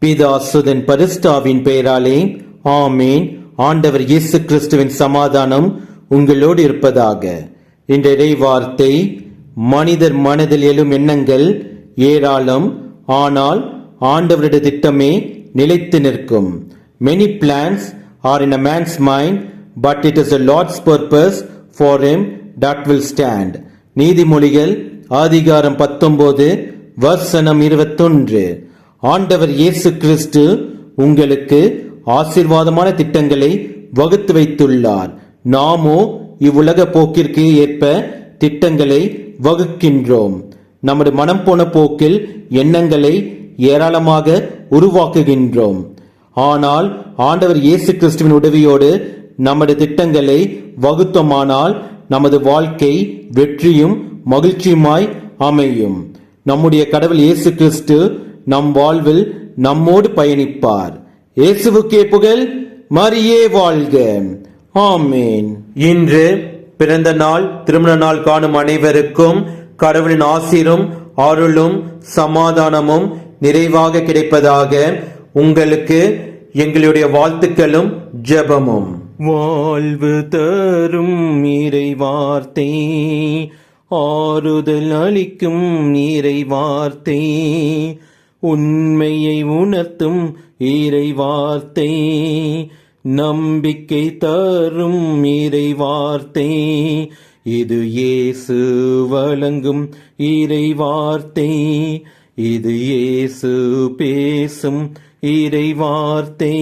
பிதா சுதன் பரிசுத்தாவின் பெயராலே ஆமேன். ஆண்டவர் இயேசு கிறிஸ்துவின் சமாதானம் உங்களோடு இருப்பதாக. இன்றைய வார்த்தை, மனிதர் மனதில் எழும் எண்ணங்கள் ஏராளம், ஆனால் ஆண்டவருடைய திட்டமே நிலைத்து நிற்கும். Many plans are in a man's mind, but it is the Lord's purpose for him that will stand. நீதிமொழிகள் அதிகாரம் 19 வசனம் 21. ஆண்டவர் இயேசு கிறிஸ்து உங்களுக்கு ஆசீர்வாதமான திட்டங்களை வகுத்து வைத்துள்ளார். நாமோ இவ்வுலக போக்கிற்கு ஏற்ப திட்டங்களை வகுக்கின்றோம். நமது மனம் போன போக்கில் எண்ணங்களை ஏராளமாக உருவாக்குகின்றோம். ஆனால் ஆண்டவர் இயேசு கிறிஸ்துவின் உதவியோடு நமது திட்டங்களை வகுத்தோமானால் நமது வாழ்க்கை வெற்றியும் மகிழ்ச்சியுமாய் அமையும். நம்முடைய கடவுள் இயேசு கிறிஸ்து நம் வாழ்வில் நம்மோடு பயணிப்பார். இயேசுவுக்கே புகழ், மரியே வாழ்க. ஆமேன். இன்று பிறந்த நாள், திருமண நாள் காணும் அனைவருக்கும் கடவுளின் ஆசீரும் அருளும் சமாதானமும் நிறைவாக கிடைப்பதாக உங்களுக்கு எங்களுடைய வாழ்த்துக்களும் ஜெபமும். வாழ்வு தரும் இறை வார்த்தை, ஆறுதல் அளிக்கும் இறை வார்த்தை, உண்மையை உணர்த்தும் இறை வார்த்தை, நம்பிக்கை தரும் இறை வார்த்தை, இது இயேசு வழங்கும் இறை வார்த்தை, இது இயேசு பேசும் இறை வார்த்தை.